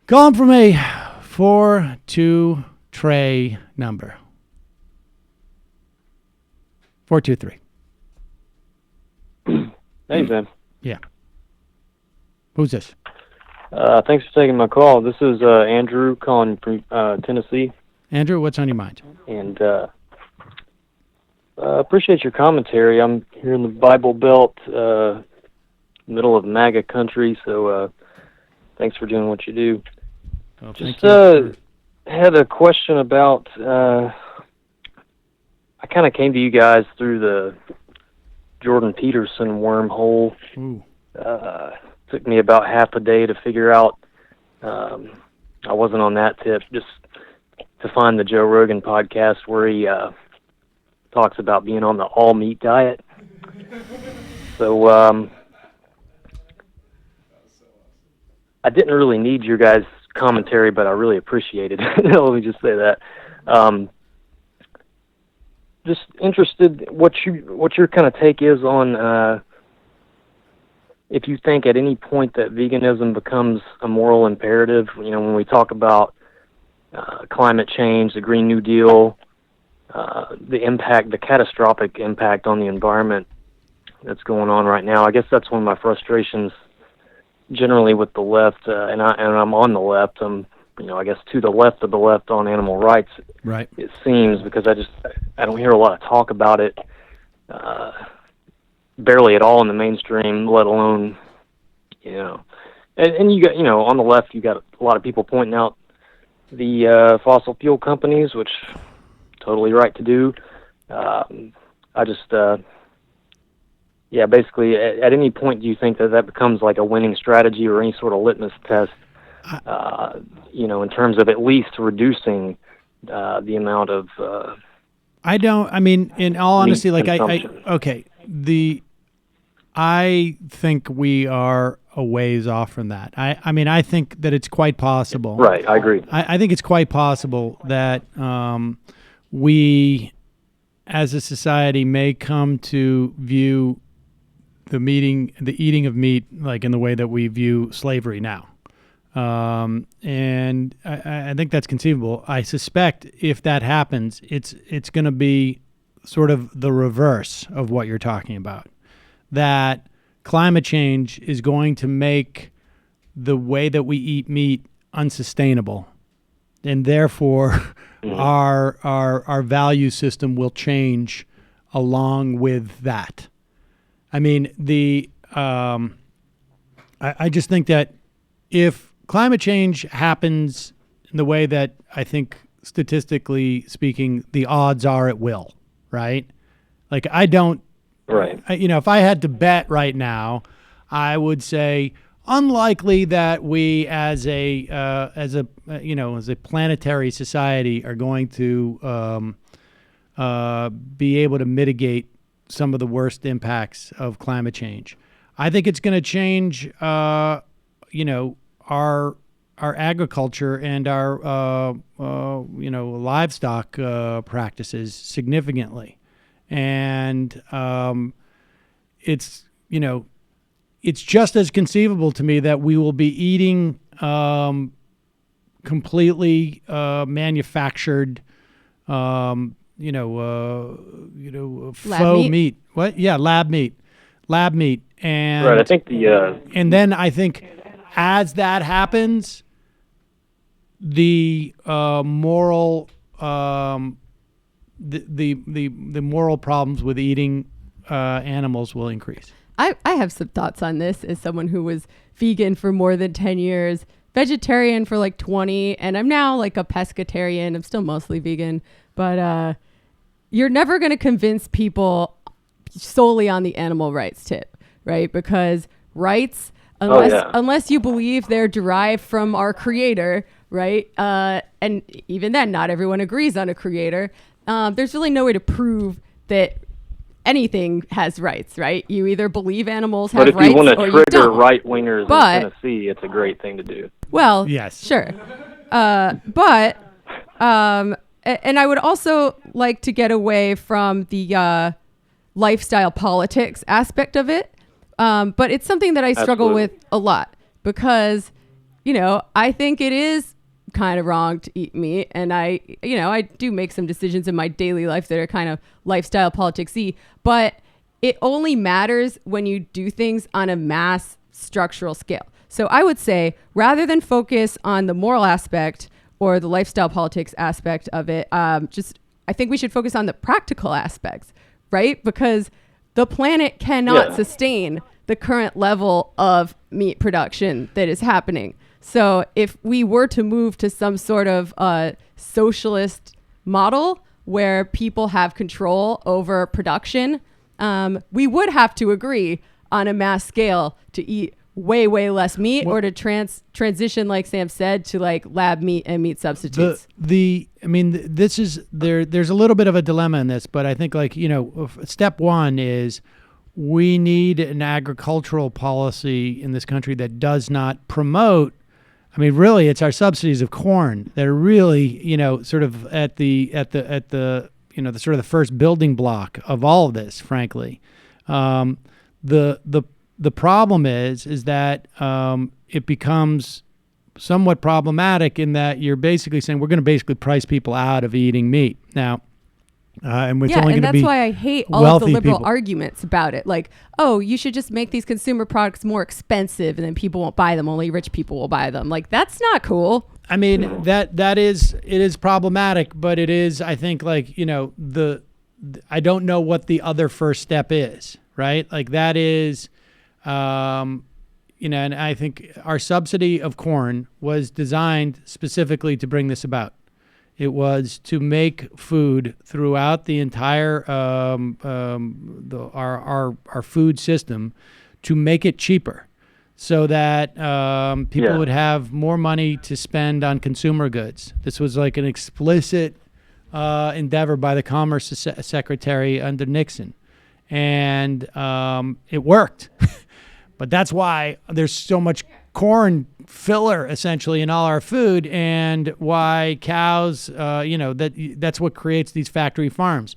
Calling from a 4-2 tray number. 423. Hey, man. Yeah. Who's this? Thanks for taking my call. This is Andrew calling from Tennessee. Andrew, what's on your mind? And appreciate your commentary. I'm here in the Bible Belt, middle of MAGA country, so thanks for doing what you do. Well, Just had a question about, I kind of came to you guys through the Jordan Peterson wormhole. Ooh. Took me about half a day to figure out. I wasn't on that tip, just to find the Joe Rogan podcast where he talks about being on the all-meat diet. So I didn't really need your guys' commentary, but I really appreciate it. Let me just say that. Just interested what your kind of take is on if you think at any point that veganism becomes a moral imperative. You know, when we talk about climate change, the Green New Deal, the catastrophic impact on the environment that's going on right now. I guess that's one of my frustrations generally with the left, and I'm on the left. I'm, I guess to the left of the left on animal rights. Right. It seems, because I don't hear a lot of talk about it, barely at all in the mainstream, let alone, and you got, on the left, you got a lot of people pointing out the fossil fuel companies, which totally right to do. Basically, at any point, do you think that becomes like a winning strategy or any sort of litmus test, in terms of at least reducing the amount of in all honesty, like consumption? I think we are a ways off from that. I think that it's quite possible. Right, I agree. I think it's quite possible that we, as a society, may come to view the eating of meat like in the way that we view slavery now. And I think that's conceivable. I suspect if that happens, it's going to be sort of the reverse of what you're talking about. That climate change is going to make the way that we eat meat unsustainable, and therefore our value system will change along with that. I just think that if climate change happens in the way that I think, statistically speaking, the odds are it will, right? Like Right. If I had to bet right now, I would say unlikely that we as a planetary society are going to be able to mitigate some of the worst impacts of climate change. I think it's going to change our agriculture and our livestock practices significantly. And it's just as conceivable to me that we will be eating completely manufactured, faux meat. What? Yeah, lab meat, and right. I think and then I think as that happens, the moral. The moral problems with eating animals will increase. I have some thoughts on this as someone who was vegan for more than 10 years, vegetarian for like 20, and I'm now like a pescatarian. I'm still mostly vegan, but you're never going to convince people solely on the animal rights tip, right? Because rights, unless you believe they're derived from our creator, right? And even then, not everyone agrees on a creator. There's really no way to prove that anything has rights, right? You either believe animals have rights or you don't. But if you want to trigger right-wingers in Tennessee, it's a great thing to do. Well, yes, sure. And I would also like to get away from the lifestyle politics aspect of it. But it's something that I struggle with a lot because, I think it is kind of wrong to eat meat. And I do make some decisions in my daily life that are kind of lifestyle politics-y, but it only matters when you do things on a mass structural scale. So I would say, rather than focus on the moral aspect or the lifestyle politics aspect of it, I think we should focus on the practical aspects, right? Because the planet cannot sustain the current level of meat production that is happening. So if we were to move to some sort of socialist model where people have control over production, we would have to agree on a mass scale to eat way, way less meat, or to transition, like Sam said, to like lab meat and meat substitutes. This is there's a little bit of a dilemma in this, but I think step one is we need an agricultural policy in this country that does not promote. Really, it's our subsidies of corn that are really, sort of at the the sort of the first building block of all of this. Frankly, the problem is that it becomes somewhat problematic in that you're basically saying we're going to basically price people out of eating meat now. And it's only going to be that's why I hate all of the liberal arguments about it. Like, oh, you should just make these consumer products more expensive and then people won't buy them. Only rich people will buy them. Like, that's not cool. It is problematic, but it is, I think, I don't know what the other first step is, right? Like that is, and I think our subsidy of corn was designed specifically to bring this about. It was to make food throughout the entire our food system, to make it cheaper, so that people would have more money to spend on consumer goods. This was like an explicit endeavor by the Commerce Secretary under Nixon, and it worked. But that's why there's so much corn filler essentially in all our food, and why cows, that's what creates these factory farms.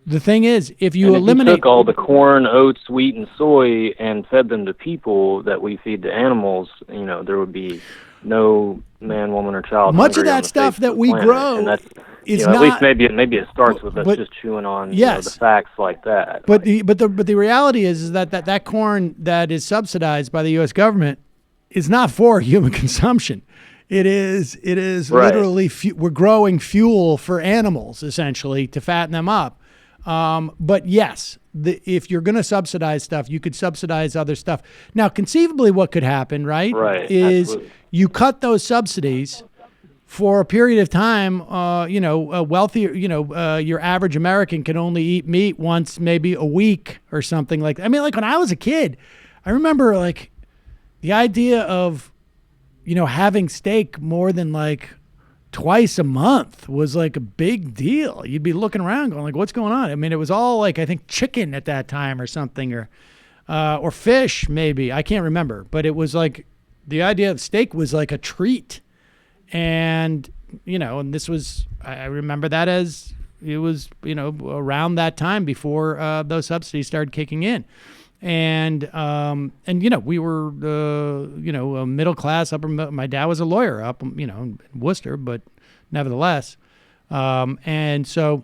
The thing is, if you eliminate... If you took all the corn, oats, wheat, and soy and fed them to people that we feed to animals, there would be no man, woman, or child. Much of that stuff that we grow... And that's, at least maybe it starts with us just chewing on the facts like that. But the reality is that corn that is subsidized by the U.S. government is not for human consumption. It is right. Literally we're growing fuel for animals essentially to fatten them up. But yes, if you're going to subsidize stuff, you could subsidize other stuff. Now, conceivably, what could happen, right, is absolutely. You cut those subsidies for a period of time. A wealthier, your average American can only eat meat once, maybe a week or something like that. Like when I was a kid, I remember like the idea of, having steak more than like twice a month was like a big deal. You'd be looking around going like, what's going on? It was all like, I think chicken at that time or something, or fish maybe. I can't remember, but it was like the idea of steak was like a treat. And, and this was, I remember that as it was, around that time before those subsidies started kicking in. And we were, a middle class, my dad was a lawyer up, in Worcester, but nevertheless. And so,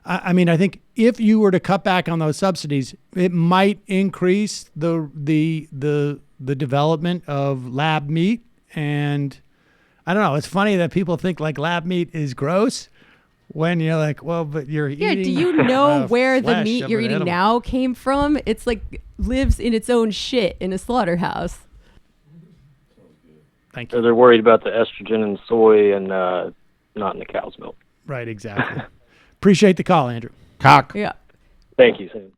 I think if you were to cut back on those subsidies, it might increase the development of lab meat. And I don't know, it's funny that people think like lab meat is gross. When you're like, well, but you're eating. Yeah, do you know where the meat you're eating now came from? It's like lives in its own shit in a slaughterhouse. Thank you. So they're worried about the estrogen in soy and not in the cow's milk. Right, exactly. Appreciate the call, Andrew. Cock. Yeah. Thank you, Sam.